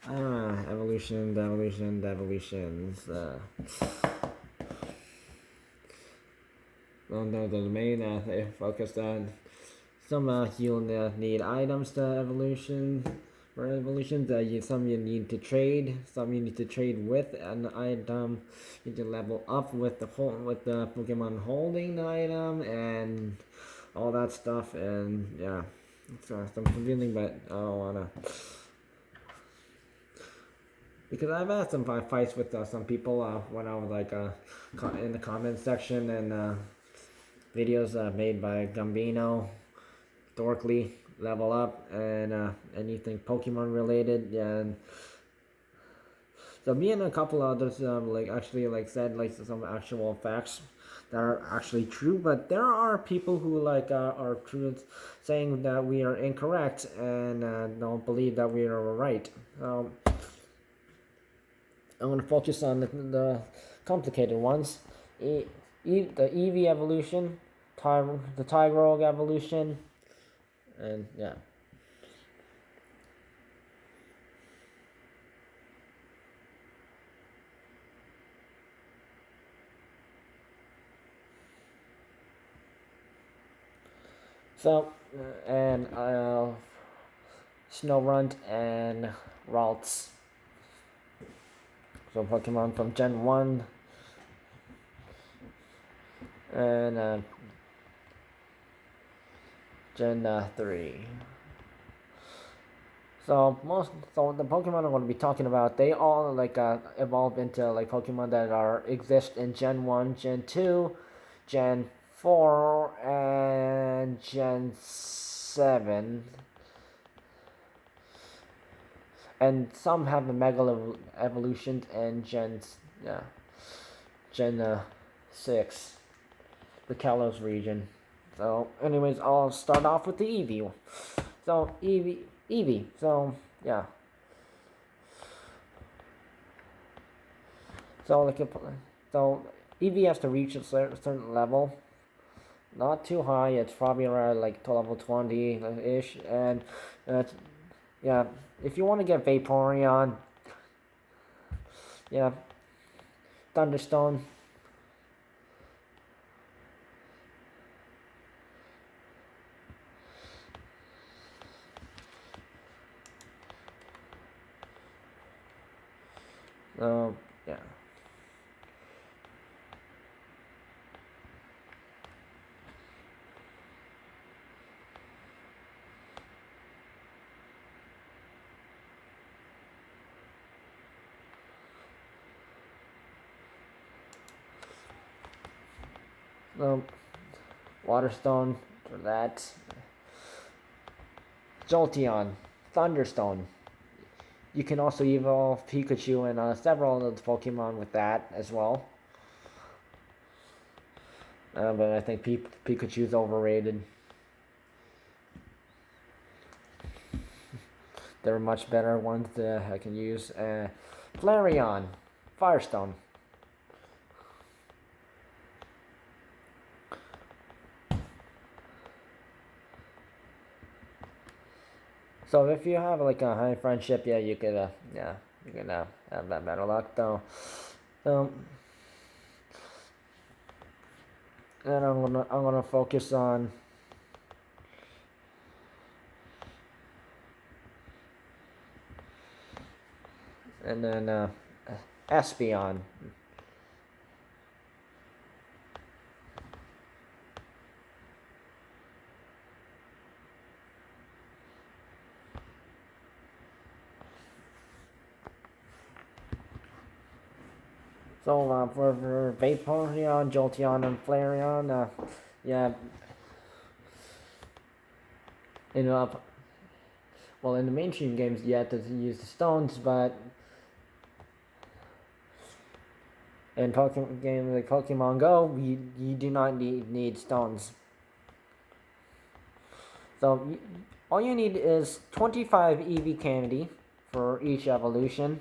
Evolutions. Well, no, the domain they focused on some you'll need items to evolution. For evolutions, some you need to trade, some you need to trade with an item. You need to level up with the Pokemon holding the item and all that stuff. And yeah, it's some confusing, but I don't wanna. Because I've had some fights with some people when I was like in the comment section and videos made by Gambino, Dorkly, Level Up, and anything Pokemon related. And so me and a couple others like actually like said like some actual facts that are actually true, but there are people who like are true saying that we are incorrect and don't believe that we are right. I'm going to focus on the complicated ones. The Eevee evolution, the Tyrogue evolution, and yeah. So, and Snorunt and Ralts. So Pokemon from Gen 1 and Gen 3. So the Pokemon I'm going to be talking about, they all like evolve into like Pokemon that exist in Gen 1, Gen 2, Gen 4, and Gen 7. And some have the Mega evolution in Gen 6, the Kalos region. So anyways, I'll start off with the Eevee. So Eevee. So yeah. So Eevee has to reach a certain level. Not too high. It's probably around like to level 20-ish. And yeah, if you want to get Vaporeon, yeah, Thunderstone. Yeah. Waterstone for that. Jolteon, Thunderstone. You can also evolve Pikachu and several of the Pokemon with that as well. But I think Pikachu's overrated. There are much better ones that I can use. Flareon, Firestone. So if you have like a high friendship, yeah, you could have that better luck though. And I'm gonna focus on and then Espeon. So for Vaporeon, Jolteon, and Flareon, yeah, in well in the mainstream games you have to use the stones, but in Pokemon games like Pokemon Go, you do not need stones. So all you need is 25 Eevee candy for each evolution,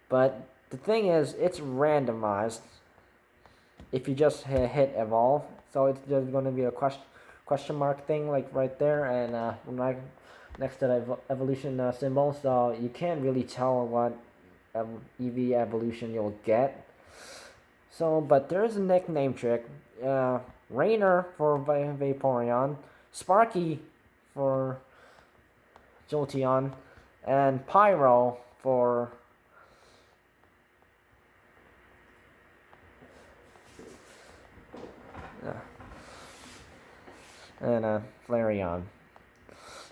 but the thing is, it's randomized if you just hit evolve. So it's just going to be a question mark thing like right there, and next to the evolution symbol, so you can't really tell what Eevee evolution you'll get. So, but there is a nickname trick. Rainer for Vaporeon, Sparky for Jolteon, and Pyro for and Flareon,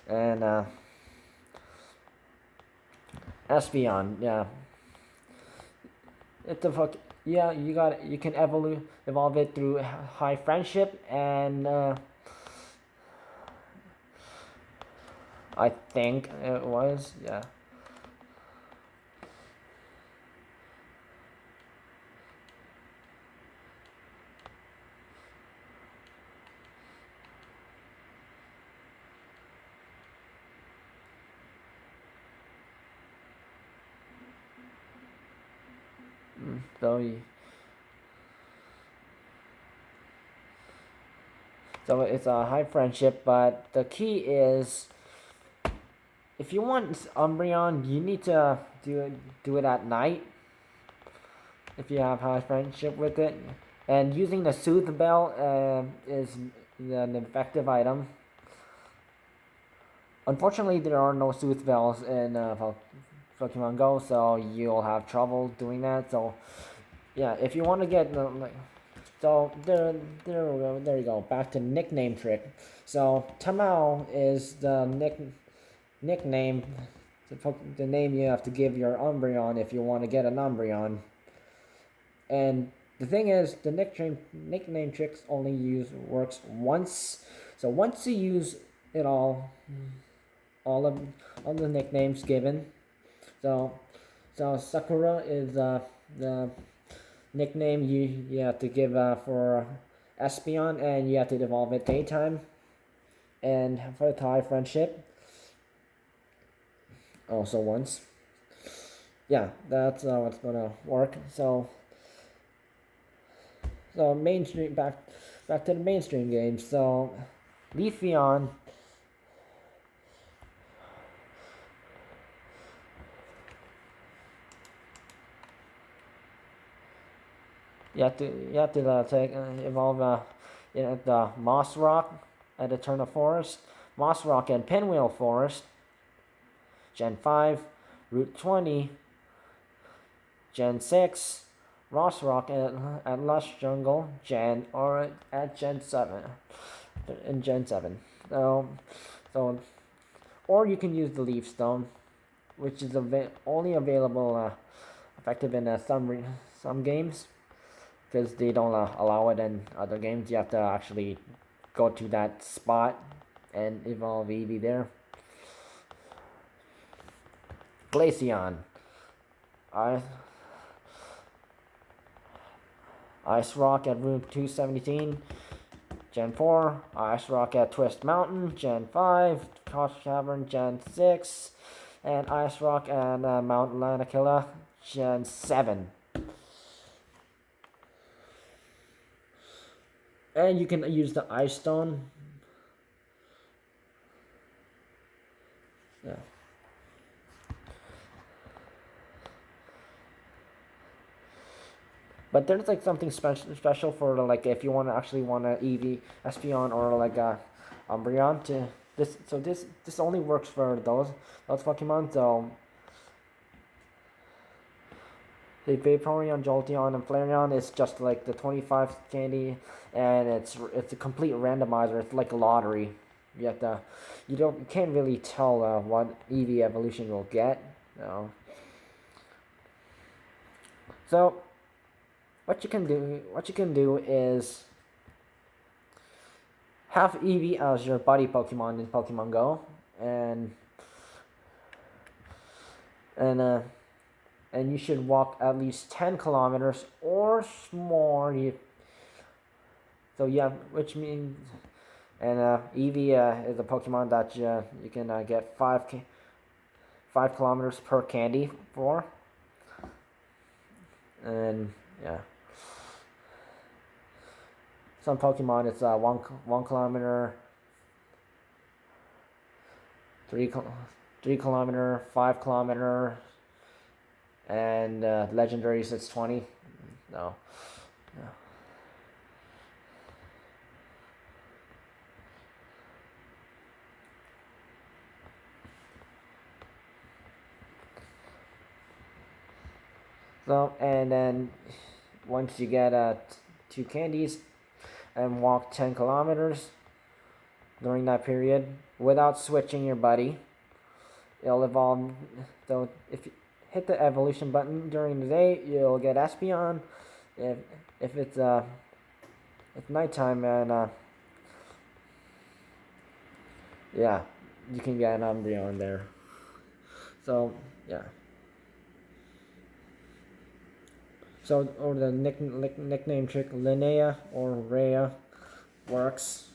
and Espeon. Yeah, it's a fuck. Yeah, you can evolve it through high friendship, and I think it was, yeah. So so it's a high friendship, but the key is, if you want Umbreon, you need to do it at night. If you have high friendship with it, and using the Soothe Bell is an effective item. Unfortunately, there are no Soothe Bells in Pokemon Go, so you'll have trouble doing that. So, yeah, if you want to get so there you go. Back to nickname trick. So Tamao is the nickname, the name you have to give your Umbreon if you want to get an Umbreon. And the thing is, the nickname tricks only works once. So once you use it all of the nicknames given. So Sakura is the nickname you have to give for Espeon, and you have to evolve it daytime. And for the high friendship, also once. Yeah, that's what's gonna work. So mainstream, back to the mainstream games. So lLeafeon. You have to evolve at the Mossy Rock at Eternal Forest, Mossy Rock and Pinwheel Forest, Gen 5, Route 20, Gen 6, Ross Rock at Lush Jungle, at Gen 7, in Gen 7. So, or you can use the Leaf Stone, which is only available effective in some games, because they don't allow it in other games. You have to actually go to that spot and evolve Eevee there. Glaceon. Ice Rock at Route 217. Gen 4. Ice Rock at Twist Mountain. Gen 5. Cavern. Gen 6. And Ice Rock at Mount Lanakila. Gen 7. And you can use the Ice Stone. Yeah. But there's like something special for like if you want to Eevee, Espeon, or like Umbreon to this. So this only works for those Pokemon. So the Vaporeon, Jolteon, and Flareon is just like the 25 candy, and it's a complete randomizer. It's like a lottery. You can't really tell what Eevee evolution you'll get. No. So what you can do is have Eevee as your buddy Pokemon in Pokemon Go, and you should walk at least 10 kilometers or more. Which means, and Eevee is a Pokemon that you can get 5 kilometers per candy for, and yeah. Some Pokemon it's 1 kilometer. 3 kilometer, 5 kilometer, and legendary 620. No. No. So, and then once you get 2 candies and walk 10 kilometers during that period without switching your buddy, it'll evolve. So if you hit the evolution button during the day, you'll get Espeon. If it's nighttime, and yeah, you can get an Umbreon there. So yeah. So, or the nickname trick, Linnea or Rhea, works.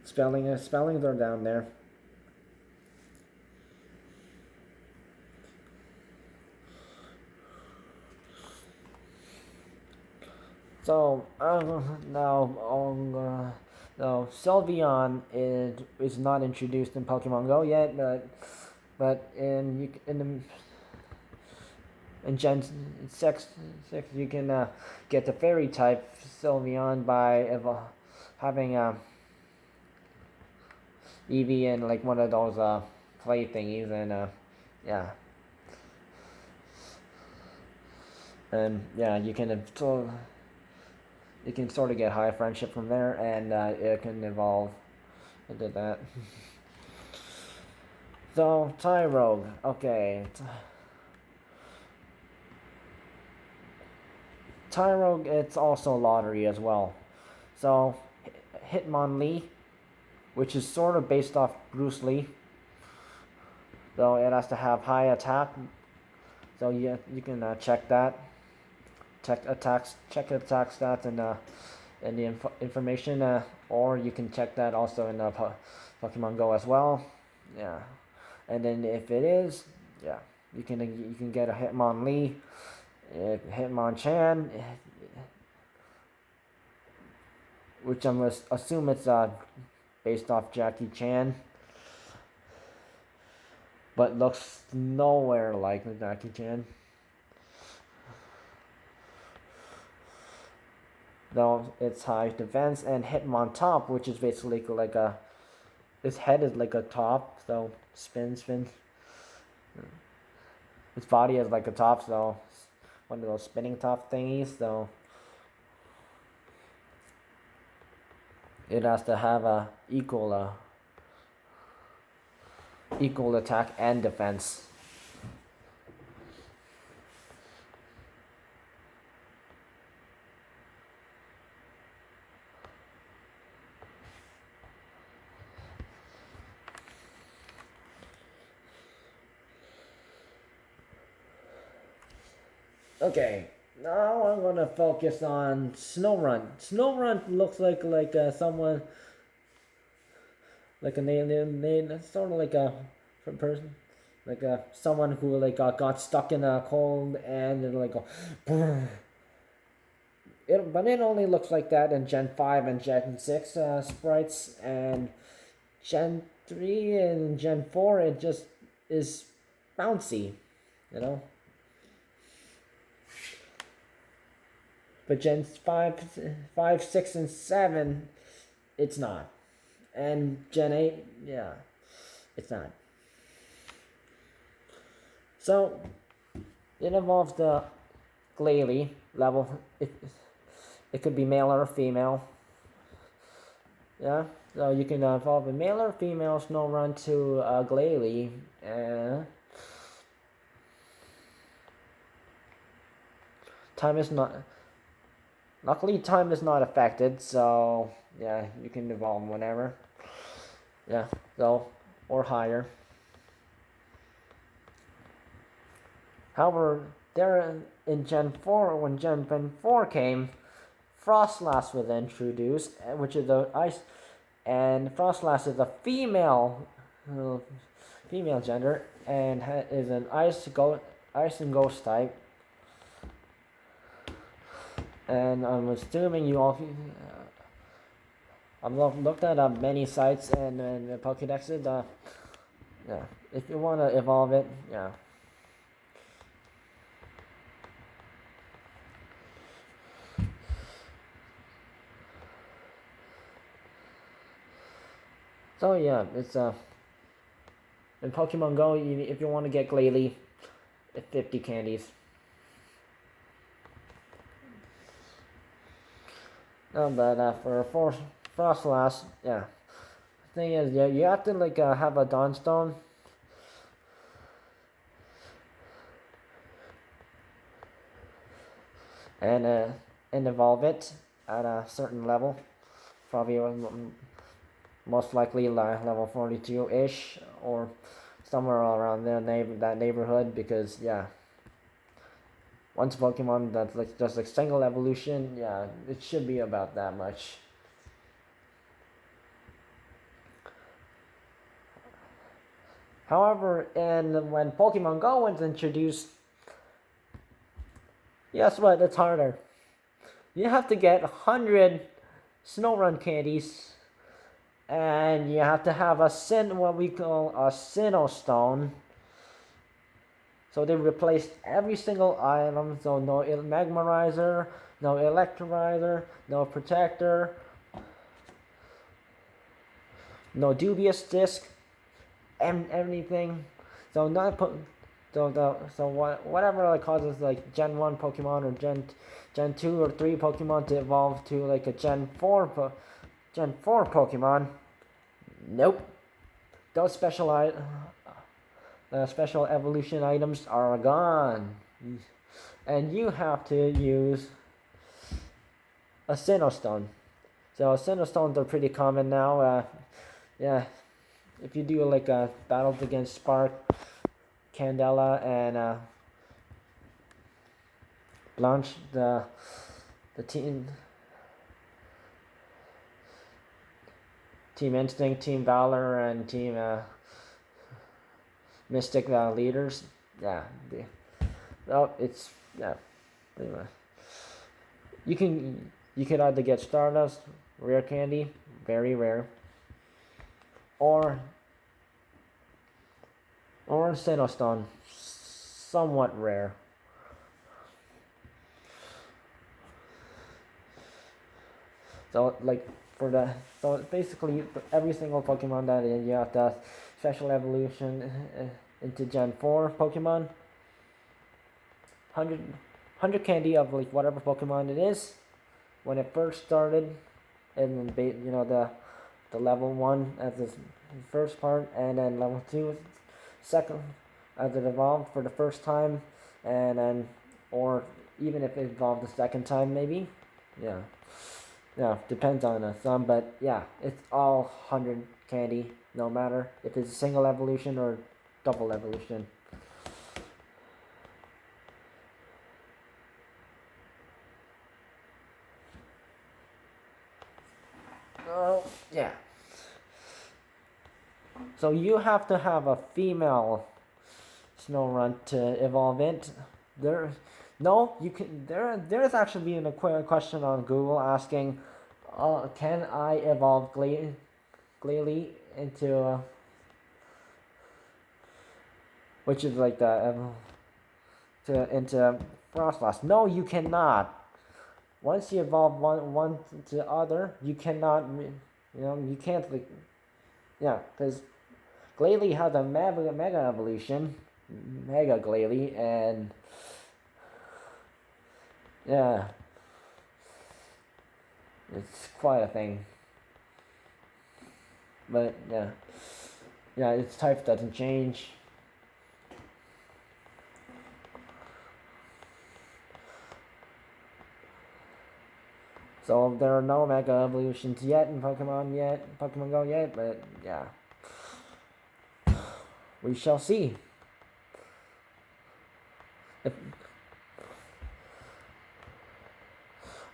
Spellings are down there. So, now, Sylveon is not introduced in Pokemon Go yet, but in Gen 6 you can get the Fairy type Sylveon by having Eevee in like one of those play thingies, and yeah. And yeah, you can sort of get high friendship from there, and it can evolve into that. So, Tyrogue, okay. Tyrogue, it's also lottery as well. So, Hitmonlee, which is sort of based off Bruce Lee. So, it has to have high attack. So, you can check that. Check attack stats and the information, or you can check that also in Pokemon Go as well. Yeah, and then if it is, yeah, you can get a Hitmonlee, Hitmonchan, which I'm gonna assume it's based off Jackie Chan, but looks nowhere like Jackie Chan. Though it's high defense, and Hitmontop, which is basically like its head is like a top, so spin. Its body is like a top, so one of those spinning top thingies. So it has to have a equal attack and defense. Okay, now I'm gonna focus on Snorunt. Snorunt looks like someone, like a name, sort of like a person, like someone who like got stuck in a cold and like go. But it only looks like that in Gen 5 and Gen 6 sprites, and Gen 3 and Gen 4 it just is bouncy, you know. But Gen 5, 6, and 7, it's not. And Gen 8, yeah, it's not. So, it evolves the Glalie level. It could be male or female. Yeah, so you can evolve a male or female Snorunt to Glalie. Time is not... Luckily, time is not affected, so yeah, you can evolve whenever. Yeah, so, or higher. However, there in Gen 4, when Gen 4 came, Frostlass was introduced, which is the ice, and Frostlass is a female gender, and is an ice and ghost type. And I'm assuming you all, I've looked at many sites and Pokédexes. Yeah, if you want to evolve it, yeah. So yeah, it's in Pokemon Go. If you want to get Glalie, it's 50 candies. No, but for Frostlass, yeah. The thing is, yeah, you have to like have a Dawnstone. And evolve it at a certain level, probably most likely level 42-ish or somewhere around that neighborhood, because yeah, once Pokemon that's like just like single evolution, yeah, it should be about that much. However, when Pokemon Go was introduced, guess what? It's harder. You have to get 100 Snorunt candies, and you have to have what we call a Sinnoh. So they replaced every single item. So no Magmarizer, no Electrolyzer, no Protector, no Dubious Disc, and everything. So whatever like causes like Gen 1 Pokemon or Gen 2 or 3 Pokemon to evolve to like a Gen 4 Pokemon. Nope. Those special evolution items are gone. And you have to use a Sinnoh. So Sinnoh are pretty common now. Yeah. If you do like battles against Spark, Candela, and Blanche, the Team Instinct, Team Valor, and Team Mystic leaders, yeah. It's yeah. Anyway, you could either get Stardust, rare candy, very rare, or Sinnoh, somewhat rare. So like so basically every single Pokemon that you have to special evolution into Gen 4 Pokemon, 100 candy of like whatever Pokemon it is when it first started, and then the level 1 as the first part, and then level 2 second as it evolved for the first time, and then or even if it evolved the second time maybe, yeah. Yeah, depends on some, but yeah, it's all 100 candy, no matter if it's a single evolution or double evolution. Oh, yeah. So you have to have a female Snorunt to evolve it. There's actually been a question on Google asking, can I evolve Glalie into which is like into Frostlass? No, you cannot. Once you evolve one to other, you cannot. You can't like, yeah, because Glalie has a mega evolution, Mega Glalie, and yeah, it's quite a thing. But yeah, its type doesn't change. So there are no mega evolutions yet in Pokemon Go yet, but yeah, we shall see.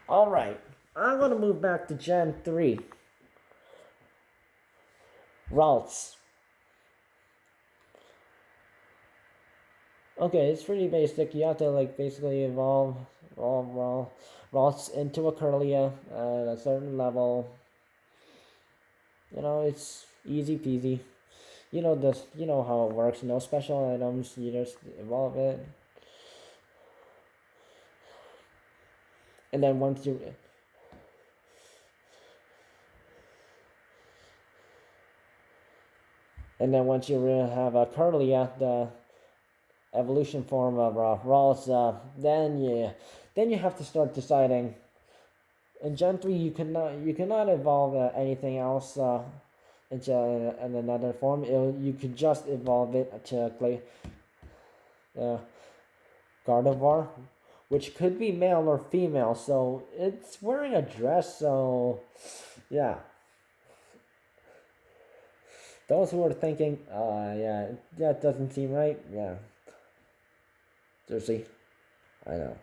Alright, I'm going to move back to Gen 3. Ralts. Okay, it's pretty basic. You have to like basically evolve Ralts into a Curlia at a certain level. You know, it's easy peasy. You know this. You know how it works. No special items. You just evolve it, and then once you have a Curlia, the evolution form of Ralts, then you have to start deciding. In Gen 3, you cannot evolve anything else into in another form. You could just evolve it to Gardevoir, which could be male or female. So it's wearing a dress. So yeah, those who are thinking, yeah, that doesn't seem right. Yeah, seriously, I know,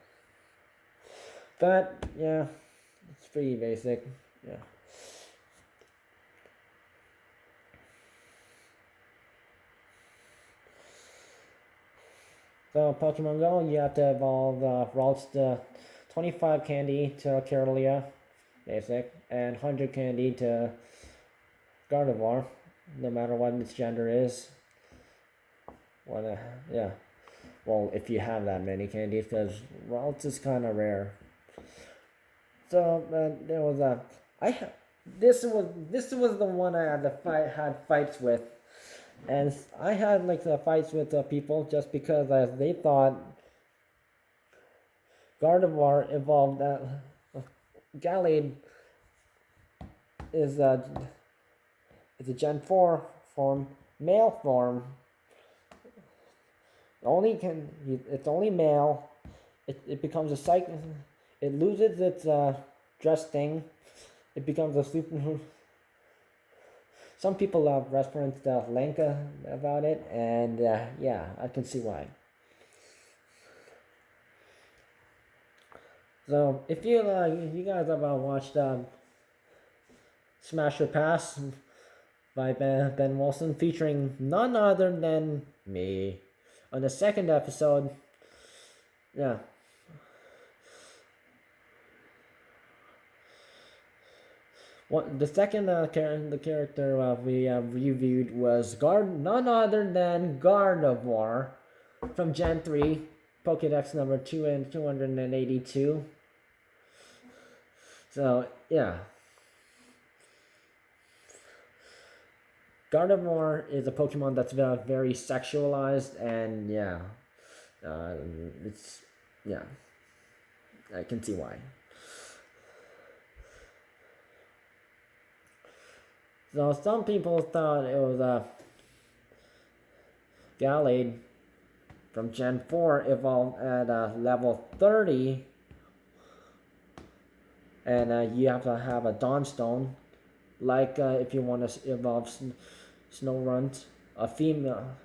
but yeah, it's pretty basic. Yeah. So Pokemon Go, you have to evolve Ralts to 25 candy to Kirlia, basic, and 100 candy to Gardevoir, no matter what its gender is. Yeah. Well, if you have that many candies, because Ralts is kind of rare. So there was a, this was the one I had fights with. And I had like the fights with people just because they thought Gardevoir evolved that Gallade is a Gen 4 form, male form. It's only male. It becomes a cycle. It loses its dress thing. It becomes a super. Some people have referenced Lanka about it, and yeah, I can see why. So if you guys have watched Smash or Pass by Ben Wilson, featuring none other than me, on the second episode, yeah. The second the character we reviewed was none other than Gardevoir from Gen 3, Pokedex number 282. So, yeah. Gardevoir is a Pokemon that's very sexualized, and yeah. Yeah. I can see why. So some people thought it was a Gallade from Gen 4 evolved at level 30, and you have to have a Dawnstone, like if you want to evolve Snorunt, a female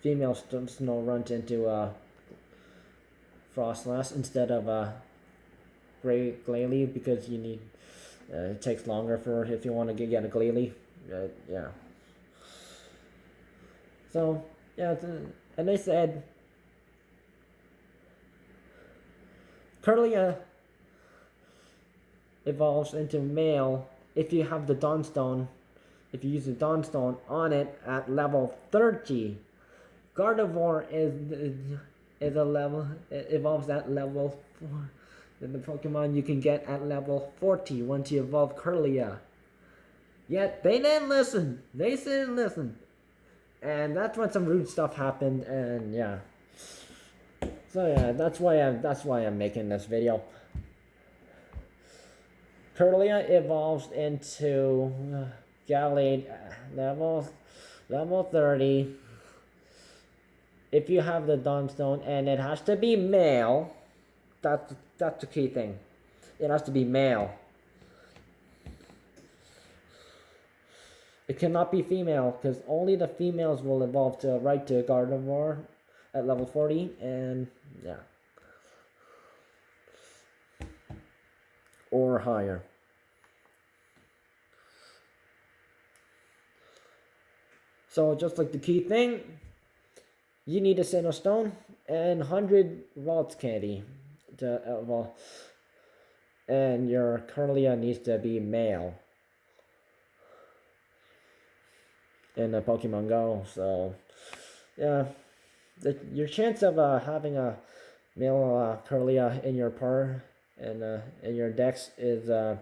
Snorunt into a Frostlass instead of a Glalie, because you need it takes longer for if you want to get a Glalie. Yeah. So yeah, and they said Curlia evolves into male if you have the Dawnstone. If you use the Dawnstone on it at level 30, Gardevoir is a level. It evolves at level 4. Then the Pokemon you can get at level 40 once you evolve Curlia. Yet they didn't listen. They didn't listen, and that's when some rude stuff happened. And yeah. So yeah, that's why I'm making this video. Curlia evolves into Gallade level 30. If you have the Dawnstone, and it has to be male. That's the key thing. It has to be male. It cannot be female, because only the females will evolve to Gardevoir at level 40, and yeah. Or higher. So just like the key thing, you need a Sinnoh Stone and 100 Ralts candy to evolve. and your Kirlia needs to be male in the Pokemon Go. So yeah, your chance of having a male Kirlia in your par and in your dex is at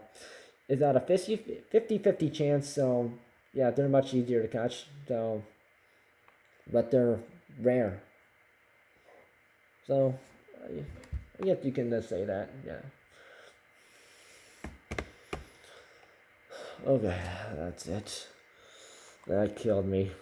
a 50-50 chance. So yeah, they're much easier to catch. So, but they're rare. So I guess you can just say that. Yeah. Okay, that's it. That killed me.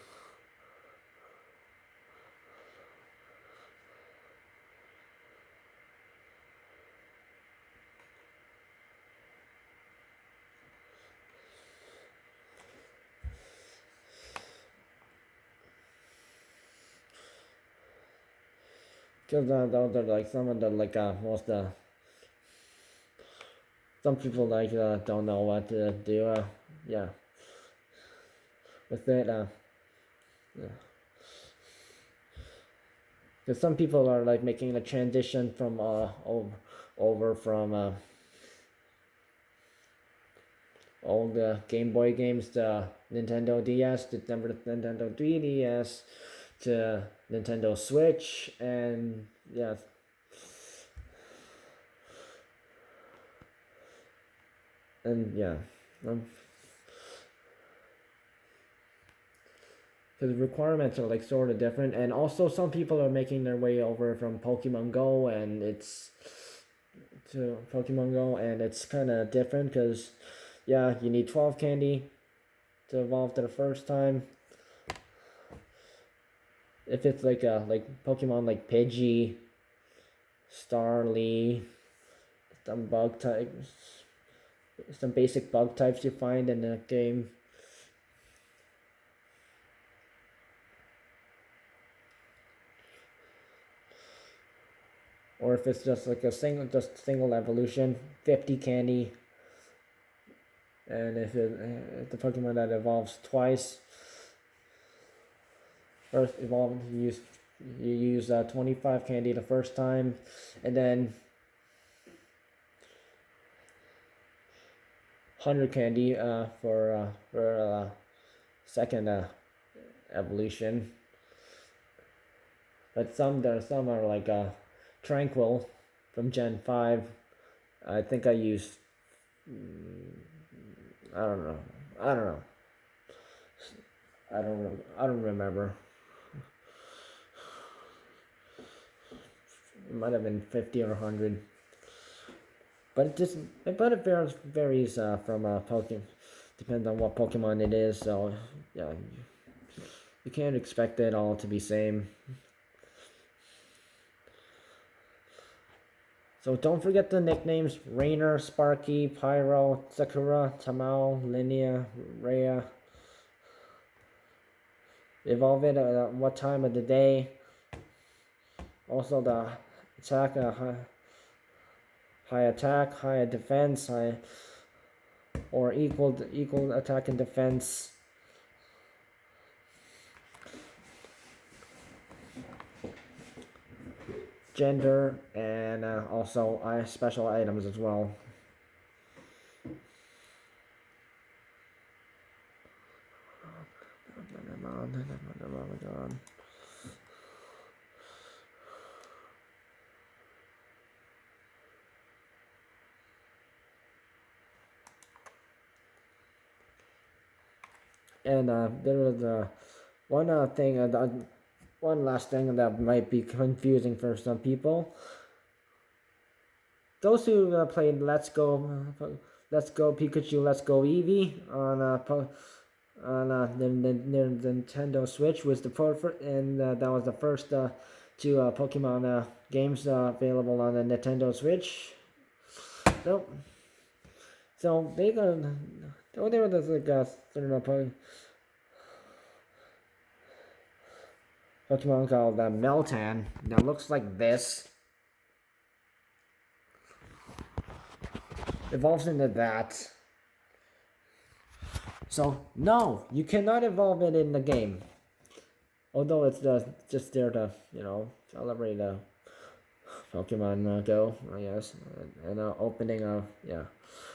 Because those are like some of the like most some people like don't know what to do. Yeah, with it. Yeah. Because some people are like making the transition from over from old Game Boy games to Nintendo DS to Nintendo 3DS to Nintendo Switch, and yeah. And yeah. The requirements are like sort of different, and also some people are making their way over from Pokemon Go, and it's kind of different because yeah, you need 12 candy to evolve to the first time. If it's like Pokemon like Pidgey, Starly, some bug types, some basic bug types you find in the game. Or if it's just like a single evolution, 50 candy. And if the Pokemon that evolves twice, first evolved, you use 25 candy the first time, and then 100 candy for second evolution. But some are like Tranquil from Gen 5. I think I used I don't know. I don't remember. It might have been 50 or 100. But it varies from Pokemon. Depends on what Pokemon it is. So yeah, you can't expect it all to be same. So don't forget the nicknames: Rainer, Sparky, Pyro, Sakura, Tamao, Linnea, Rhea. Evolve it at what time of the day. Also the attack, high attack, high defense, or equal attack and defense. Gender, and also special items as well. And there was one last thing that might be confusing for some people. Those who played Let's Go Pikachu, Let's Go Eevee on the Nintendo Switch was the first, and that was the first two Pokemon games available on the Nintendo Switch. So they got. Oh, there was like certain Pokemon called Meltan that looks like this. Evolves into that. So no, you cannot evolve it in the game. Although it's just there to celebrate Pokemon Go, I guess, and opening yeah.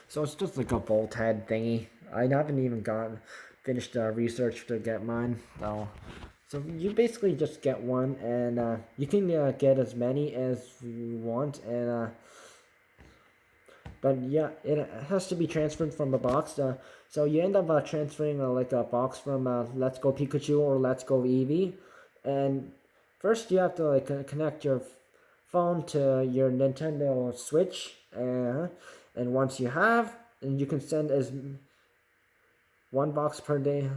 So it's just like a bolt head thingy. I haven't even finished research to get mine. So you basically just get one, and you can get as many as you want, and but yeah, it has to be transferred from a box. So you end up transferring like a box from Let's Go Pikachu or Let's Go Eevee, and first you have to like connect your phone to your Nintendo Switch, and once you have, and you can send as one box per day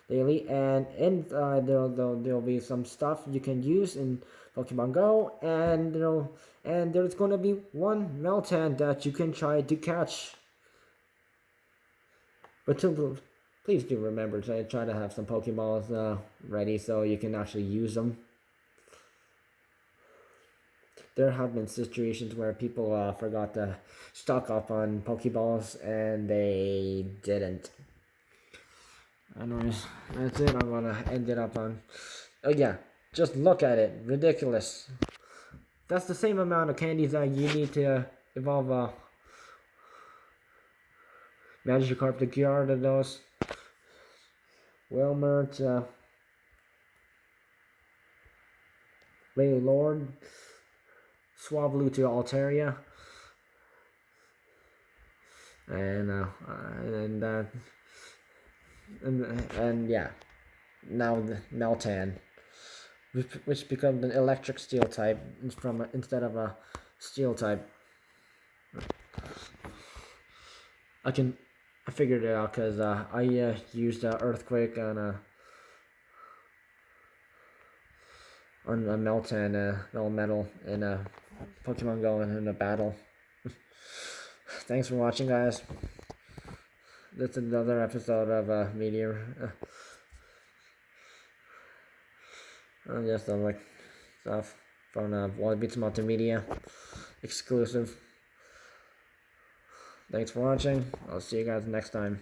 daily, and in there'll be some stuff you can use in Pokemon Go, and there's going to be one Meltan that you can try to catch. But please do remember to try to have some Pokeballs ready so you can actually use them. There have been situations where people forgot to stock up on Pokeballs and they didn't. Anyways, that's it. I'm gonna end it up on. Oh yeah, just look at it. Ridiculous. That's the same amount of candies that you need to evolve Magikarp to Gyarados, Wilmert, Lady Lord, Swablu to Altaria, and yeah, now the Meltan, which becomes an electric steel type instead of a steel type. I figured it out because I used Earthquake on a Meltan Metal in a Pokemon Go and in a battle. Thanks for watching, guys. That's another episode of Meteor. Just like stuff from Wallabeats Multimedia exclusive. Thanks for watching. I'll see you guys next time.